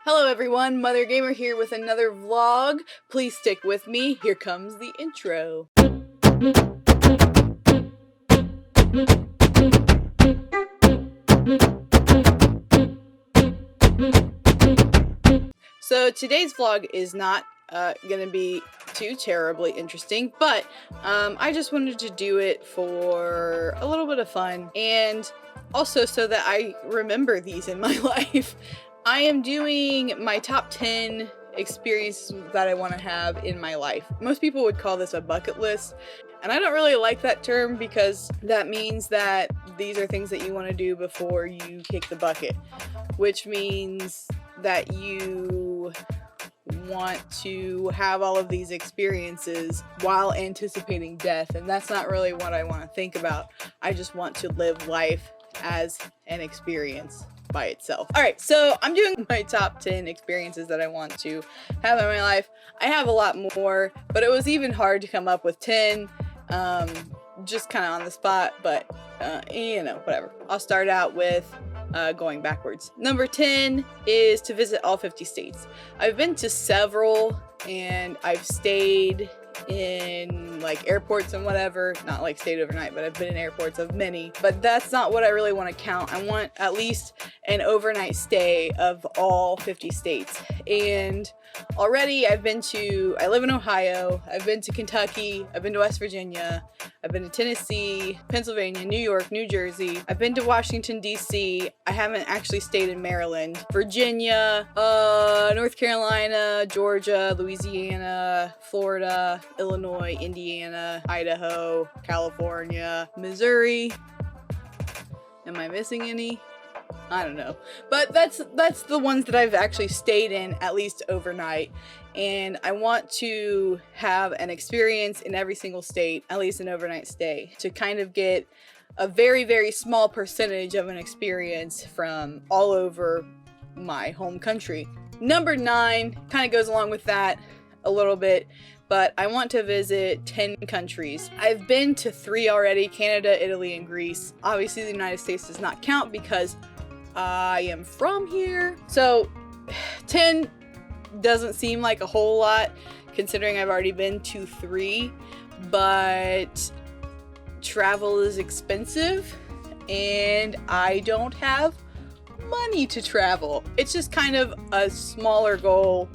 Hello everyone, Mother Gamer here with another vlog. Please stick with me. Here comes the intro. So today's vlog is not gonna be too terribly interesting, but I just wanted to do it for a little bit of fun and also so that I remember these in my life. I am doing my top 10 experiences that I want to have in my life. Most people would call this a bucket list, and I don't really like that term because that means that these are things that you want to do before you kick the bucket, which means that you want to have all of these experiences while anticipating death, and that's not really what I want to think about. I just want to live life as an experience by itself. Alright, so I'm doing my top 10 experiences that I want to have in my life. I have a lot more, but it was even hard to come up with 10, just kind of on the spot, but you know, whatever. I'll start out with going backwards. Number 10 is to visit all 50 states. I've been to several, and I've stayed in like airports and whatever, not like stayed overnight, but I've been in airports of many, but that's not what I really want to count. I want at least an overnight stay of all 50 states. And already I live in Ohio, I've been to Kentucky, I've been to West Virginia, I've been to Tennessee, Pennsylvania, New York, New Jersey, I've been to Washington, D.C. I haven't actually stayed in Maryland, Virginia, North Carolina, Georgia, Louisiana, Florida, Illinois, Indiana, Idaho, California, Missouri. Am I missing any? I don't know. But that's the ones that I've actually stayed in at least overnight. And I want to have an experience in every single state, at least an overnight stay, to kind of get a very, very small percentage of an experience from all over my home country. Number 9 kind of goes along with that a little bit, but I want to visit 10 countries. I've been to 3 already: Canada, Italy, and Greece. Obviously the United States does not count because I am from here. So 10 doesn't seem like a whole lot considering I've already been to 3, but travel is expensive and I don't have money to travel. It's just kind of a smaller goal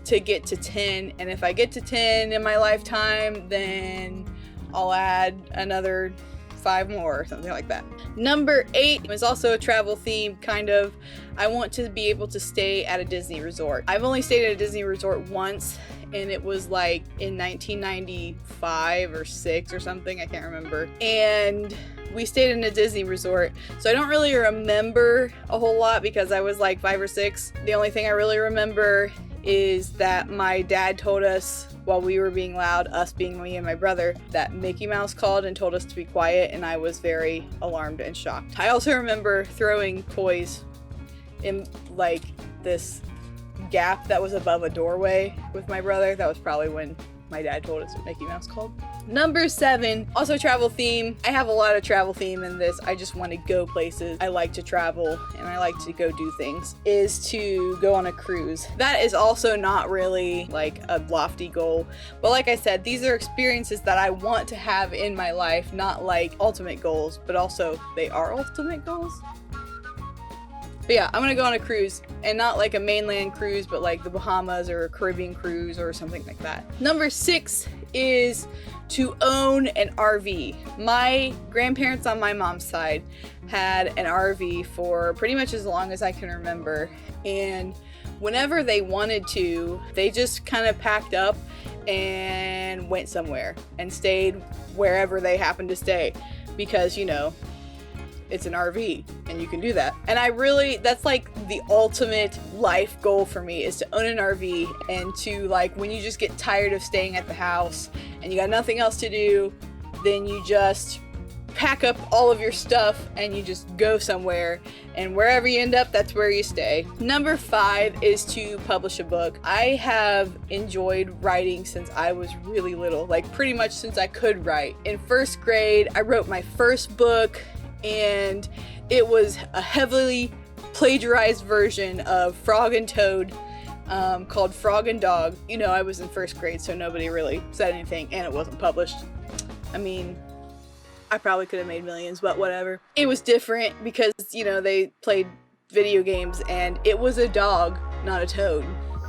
to get to 10, and if I get to 10 in my lifetime, then I'll add another 5 more or something like that. Number 8 is also a travel theme, kind of. I want to be able to stay at a Disney resort. I've only stayed at a Disney resort once, and it was like in 1995 or 6 or something, I can't remember. And we stayed in a Disney resort, so I don't really remember a whole lot because I was like 5 or 6. The only thing I really remember is that my dad told us while we were being loud, us being me and my brother, that Mickey Mouse called and told us to be quiet, and I was very alarmed and shocked. I also remember throwing toys in like this gap that was above a doorway with my brother. That was probably when my dad told us what Mickey Mouse called. Number 7, also travel theme. I have a lot of travel theme in this. I just want to go places. I like to travel and I like to go do things. Is to go on a cruise. That is also not really like a lofty goal, but like I said, these are experiences that I want to have in my life, not like ultimate goals, but also they are ultimate goals. But yeah, I'm gonna go on a cruise, and not like a mainland cruise, but like the Bahamas or a Caribbean cruise or something like that. Number 6 is to own an RV. My grandparents on my mom's side had an RV for pretty much as long as I can remember, and whenever they wanted to, they just kind of packed up and went somewhere and stayed wherever they happened to stay, because you know, it's an RV and you can do that. And that's like the ultimate life goal for me, is to own an RV, and to like, when you just get tired of staying at the house and you got nothing else to do, then you just pack up all of your stuff and you just go somewhere, and wherever you end up, that's where you stay. Number 5 is to publish a book. I have enjoyed writing since I was really little, like pretty much since I could write. In 1st grade, I wrote my first book, and it was a heavily plagiarized version of Frog and Toad called Frog and Dog. You know, I was in 1st grade, so nobody really said anything, and it wasn't published. I mean, I probably could have made millions, but whatever. It was different because, you know, they played video games and it was a dog, not a toad,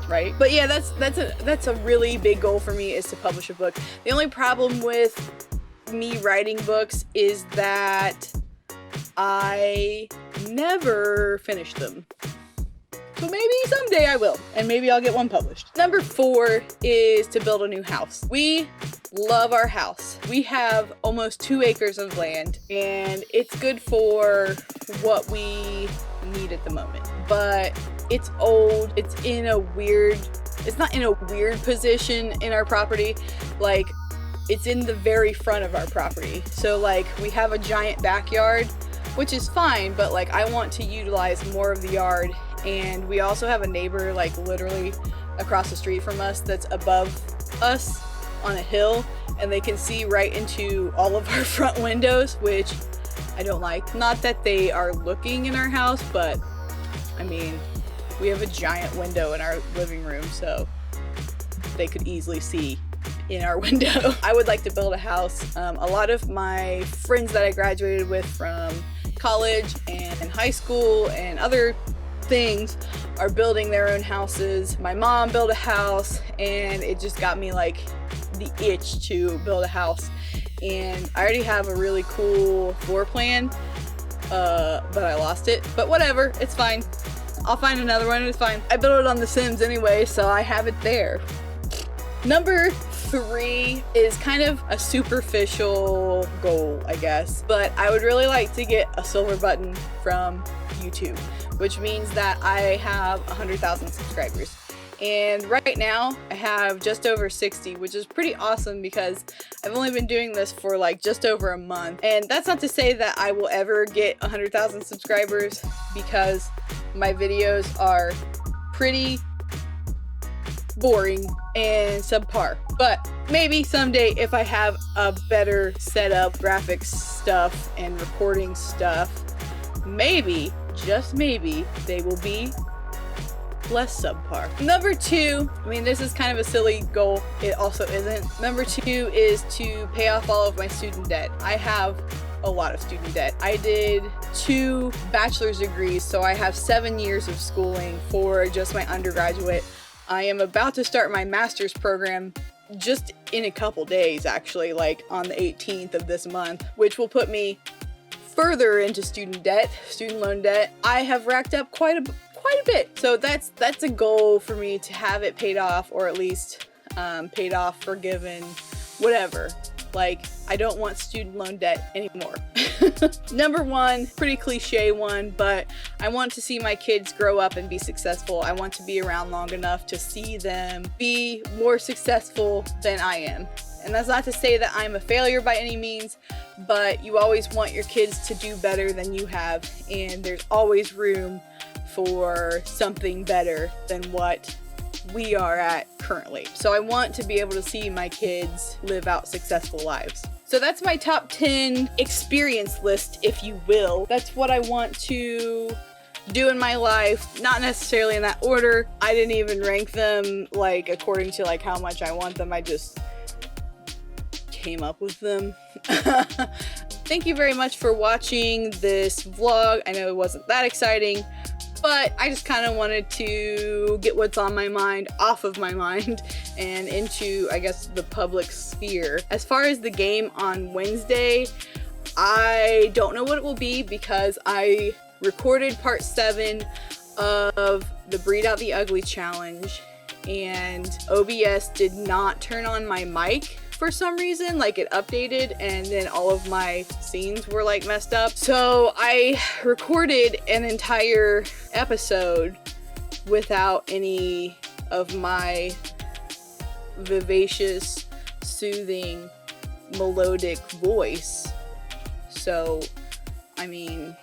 right? But yeah, that's a really big goal for me, is to publish a book. The only problem with me writing books is that I never finish them. So maybe someday I will, and maybe I'll get one published. Number 4 is to build a new house. We love our house. We have almost 2 acres of land, and it's good for what we need at the moment. But it's old, it's not in a weird position in our property. Like, it's in the very front of our property. So like, we have a giant backyard, which is fine, but like, I want to utilize more of the yard. And we also have a neighbor, like literally across the street from us, that's above us on a hill, and they can see right into all of our front windows, which I don't like. Not that they are looking in our house, but I mean, we have a giant window in our living room, so they could easily see in our window. I would like to build a house. A lot of my friends that I graduated with from college and high school and other things are building their own houses. My mom built a house, and it just got me like the itch to build a house. And I already have a really cool floor plan, but I lost it. But whatever, it's fine. I'll find another one, it's fine. I built it on The Sims anyway, so I have it there. Number 3 is kind of a superficial goal, I guess, but I would really like to get a silver button from YouTube, which means that I have 100,000 subscribers. And right now I have just over 60, which is pretty awesome because I've only been doing this for like just over a month. And that's not to say that I will ever get 100,000 subscribers, because my videos are pretty boring and subpar. But maybe someday, if I have a better setup, graphics stuff and recording stuff, maybe, just maybe, they will be less subpar. Number 2, I mean, this is kind of a silly goal. It also isn't. Number 2 is to pay off all of my student debt. I have a lot of student debt. I did 2 bachelor's degrees, so I have 7 years of schooling for just my undergraduate. I am about to start my master's program just in a couple days, actually, like on the 18th of this month, which will put me further into student loan debt. I have racked up quite a bit. So that's a goal for me, to have it paid off, or at least paid off, forgiven, whatever. Like, I don't want student loan debt anymore. Number 1, pretty cliche one, but I want to see my kids grow up and be successful. I want to be around long enough to see them be more successful than I am. And that's not to say that I'm a failure by any means, but you always want your kids to do better than you have, and there's always room for something better than what we are at currently. So I want to be able to see my kids live out successful lives. So that's my top 10 experience list, if you will. That's what I want to do in my life, not necessarily in that order. I didn't even rank them like according to like how much I want them. I just came up with them. Thank you very much for watching this vlog. I know it wasn't that exciting, but I just kind of wanted to get what's on my mind off of my mind and into, I guess, the public sphere. As far as the game on Wednesday, I don't know what it will be, because I recorded part 7 of the Breed Out the Ugly challenge, and OBS did not turn on my mic for some reason. Like, it updated and then all of my scenes were like messed up. So I recorded an entire episode without any of my vivacious, soothing, melodic voice. So, I mean,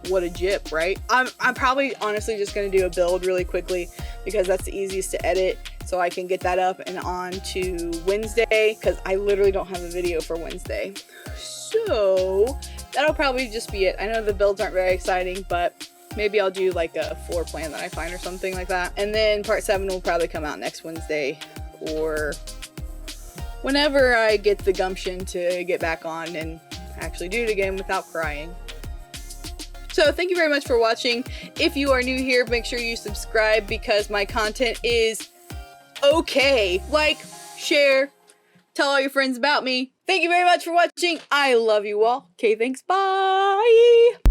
what a jip, right? I'm probably honestly just gonna do a build really quickly, because that's the easiest to edit, so I can get that up and on to Wednesday, because I literally don't have a video for Wednesday. So that'll probably just be it. I know the builds aren't very exciting, but maybe I'll do like a floor plan that I find or something like that. And then part 7 will probably come out next Wednesday or whenever I get the gumption to get back on and actually do it again without crying. So thank you very much for watching. If you are new here, make sure you subscribe because my content is okay. Like, share, tell all your friends about me. Thank you very much for watching. I love you all. Okay, thanks. Bye.